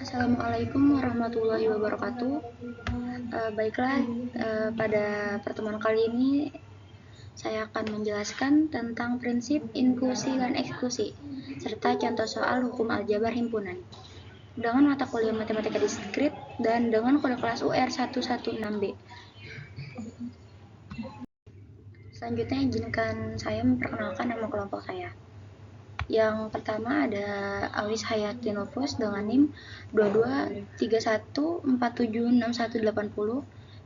Assalamualaikum warahmatullahi wabarakatuh. Baiklah, pada pertemuan kali ini saya akan menjelaskan tentang prinsip inklusi dan eksklusi, serta contoh soal hukum aljabar himpunan. Dengan mata kuliah matematika diskrit dan dengan kode kelas UR 116B. Selanjutnya izinkan saya memperkenalkan nama kelompok saya. Yang pertama ada Awis Hayati Nufus dengan NIM 2231476180.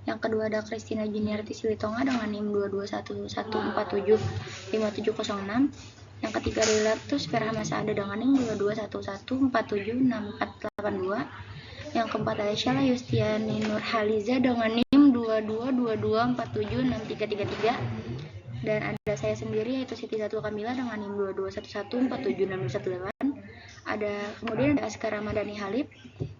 Yang kedua ada Kristina Juniarti Silitonga dengan NIM 2211475706. Yang ketiga ada Ilatus Ferhamasa ada dengan NIM 2211476482. Yang keempat ada Syala Yustiani Nurhaliza dengan NIM 2222476333. Dan ada saya sendiri yaitu Siti Zatul Kamila dengan NIM 2211476218. Kemudian ada Askar Ramadhani Halid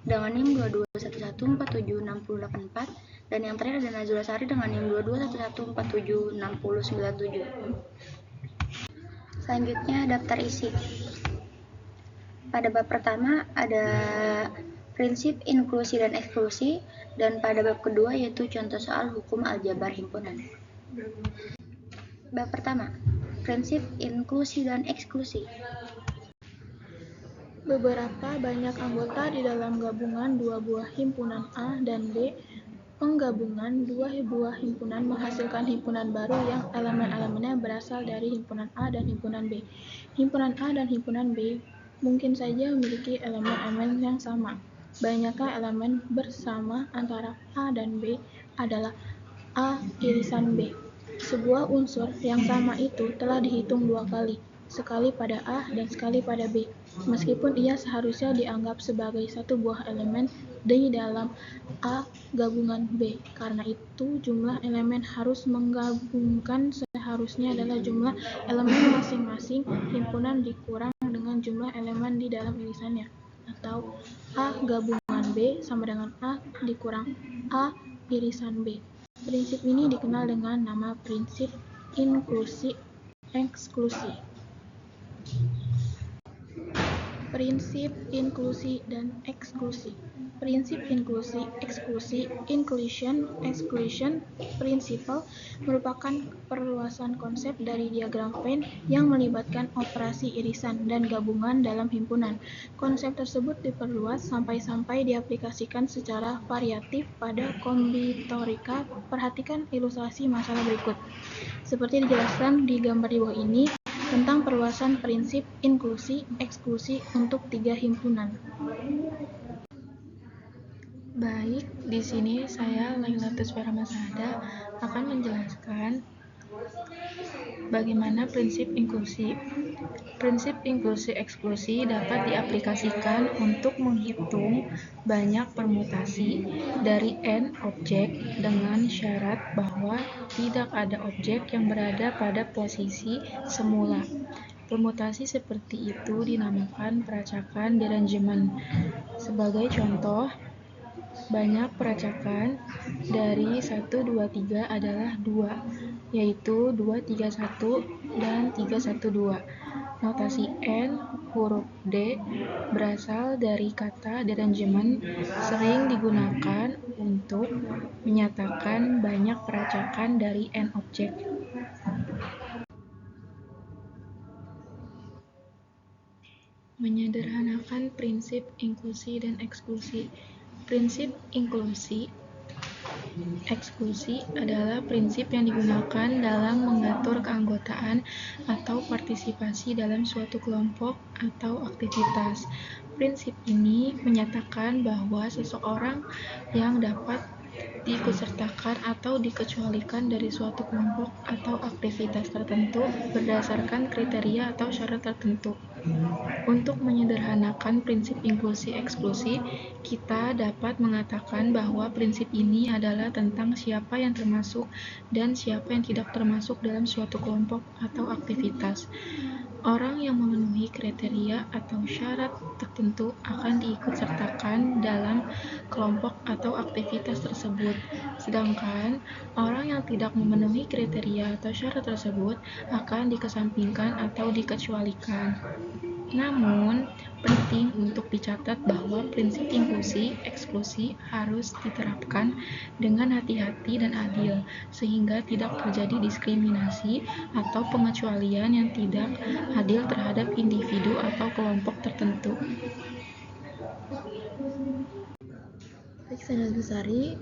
dengan NIM 2211476084. Dan yang terakhir ada Nazula Sari dengan NIM 2211476097. Selanjutnya daftar isi. Pada bab pertama ada prinsip inklusi dan eksklusi, dan pada bab kedua yaitu contoh soal hukum aljabar himpunan. Bab pertama, prinsip inklusi dan eksklusi. Beberapa banyak anggota di dalam gabungan dua buah himpunan A dan B. Penggabungan dua buah himpunan menghasilkan himpunan baru yang elemen-elemennya berasal dari himpunan A dan himpunan B. Himpunan A dan himpunan B mungkin saja memiliki elemen-elemen yang sama. Banyaknya elemen bersama antara A dan B adalah A irisan B. Sebuah unsur yang sama itu telah dihitung dua kali, sekali pada A dan sekali pada B, meskipun ia seharusnya dianggap sebagai satu buah elemen di dalam A gabungan B. Karena itu, jumlah elemen harus menggabungkan seharusnya adalah jumlah elemen masing-masing himpunan dikurang dengan jumlah elemen di dalam irisannya, atau A gabungan B sama dengan A dikurang A irisan B. Prinsip ini dikenal dengan nama prinsip inklusi-eksklusi. Prinsip inklusi dan eksklusi. Prinsip inklusi-eksklusi inclusion-exclusion principle merupakan perluasan konsep dari diagram Venn yang melibatkan operasi irisan dan gabungan dalam himpunan. Konsep tersebut diperluas sampai diaplikasikan secara variatif pada kombitorika. Perhatikan ilustrasi masalah berikut. Seperti dijelaskan di gambar di bawah ini tentang perluasan prinsip inklusi-eksklusi untuk tiga himpunan. Baik, di sini saya Lailatus Ferhamasada akan menjelaskan bagaimana prinsip inklusi. Prinsip inklusi-eksklusi dapat diaplikasikan untuk menghitung banyak permutasi dari n objek dengan syarat bahwa tidak ada objek yang berada pada posisi semula. Permutasi seperti itu dinamakan peracakan derangemen. Sebagai contoh, banyak peracakan dari 1, 2, 3 adalah 2, yaitu 2, 3, 1 dan 3, 1, 2. Notasi N huruf D berasal dari kata derangemen, sering digunakan untuk menyatakan banyak peracakan dari N objek. Menyederhanakan prinsip inklusi dan eksklusi. Prinsip inklusi-eksklusi adalah prinsip yang digunakan dalam mengatur keanggotaan atau partisipasi dalam suatu kelompok atau aktivitas. Prinsip ini menyatakan bahwa seseorang yang dapat diikutsertakan atau dikecualikan dari suatu kelompok atau aktivitas tertentu berdasarkan kriteria atau syarat tertentu. Untuk menyederhanakan prinsip inklusi-eksklusi, kita dapat mengatakan bahwa prinsip ini adalah tentang siapa yang termasuk dan siapa yang tidak termasuk dalam suatu kelompok atau aktivitas. Orang yang memenuhi kriteria atau syarat tertentu akan diikutsertakan dalam kelompok atau aktivitas tersebut, sedangkan orang yang tidak memenuhi kriteria atau syarat tersebut akan dikesampingkan atau dikecualikan. Namun, penting untuk dicatat bahwa prinsip inklusi eksklusi harus diterapkan dengan hati-hati dan adil, sehingga tidak terjadi diskriminasi atau pengecualian yang tidak adil terhadap individu atau kelompok tertentu. Baik, saya Nazari.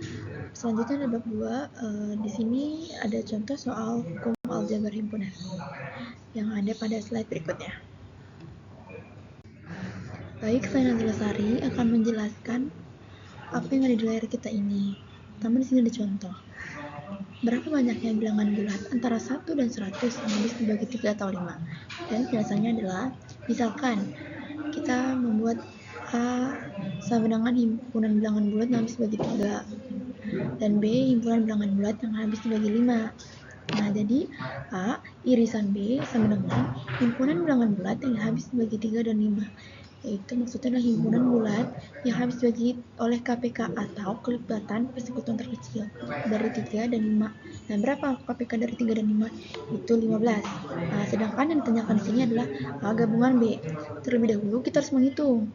Selanjutnya ada bab 2. Di sini ada contoh soal hukum aljabar himpunan yang ada pada slide berikutnya. Baik, saya Nazari akan menjelaskan apa yang ada di layar kita ini. Pertama, di sini ada contoh. Berapa banyaknya bilangan bulat antara 1 dan 100 yang habis dibagi 3 atau 5? Dan penjelasannya adalah, misalkan kita membuat A sama dengan himpunan bilangan bulat yang habis dibagi 3 dan B himpunan bilangan bulat yang habis dibagi 5. Nah, jadi A irisan B sama dengan himpunan bilangan bulat yang habis dibagi 3 dan 5. Yaitu maksudnya adalah himpunan bulat yang habis dibagi oleh KPK atau kelibatan persekutuan terkecil dari 3 dan 5. Nah, berapa KPK dari 3 dan 5? Itu 15. Nah, sedangkan yang ditanyakan di sini adalah A gabungan B. Terlebih dahulu kita harus menghitung.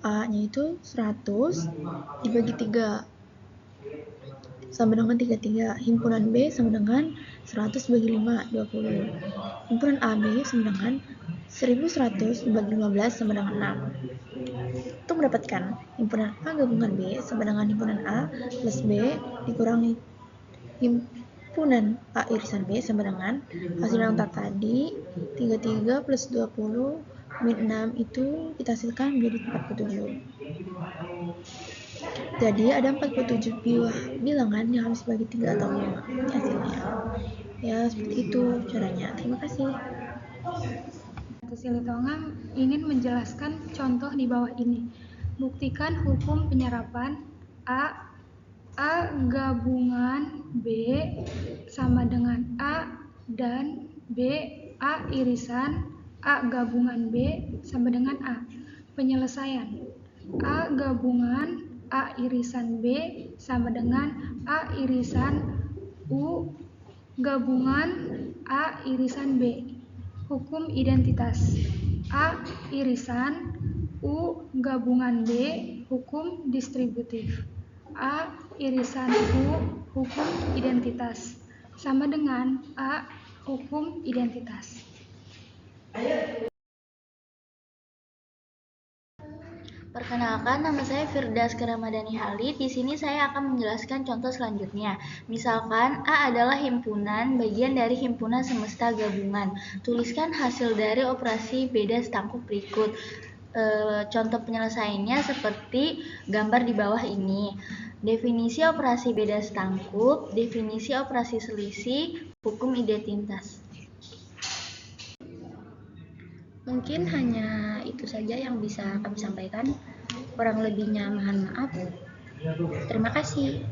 A-nya itu 100 dibagi 3 sama dengan 33. Himpunan B sama dengan 100 bagi 5, 20. Himpunan AB sama dengan 1100 dibagi 15 sama dengan 6. Untuk mendapatkan himpunan A gabungan B sama dengan himpunan A plus B dikurangi himpunan A irisan B sama dengan hasil yang tadi 33 plus 20 min 6 itu kita hasilkan menjadi 47. Jadi ada 47 bilangan yang habis bagi 3 atau 5 hasilnya. Ya, seperti itu caranya. Terima kasih. Silitonga ingin menjelaskan contoh di bawah ini. Buktikan hukum penyerapan A gabungan B sama dengan A dan B A irisan A gabungan B sama dengan A. Penyelesaian A gabungan A irisan B sama dengan A irisan U gabungan A irisan B. Hukum identitas A irisan U gabungan B hukum distributif. A irisan U hukum identitas sama dengan A hukum identitas. Perkenalkan, nama saya Firdaus Ramadhani Halid. Di sini saya akan menjelaskan contoh selanjutnya. Misalkan A adalah himpunan bagian dari himpunan semesta gabungan. Tuliskan hasil dari operasi beda setangkup berikut. Contoh penyelesaiannya seperti gambar di bawah ini. Definisi operasi beda setangkup, definisi operasi selisih, hukum identitas. Mungkin hanya itu saja yang bisa kami sampaikan. Kurang lebihnya mohon maaf. Terima kasih.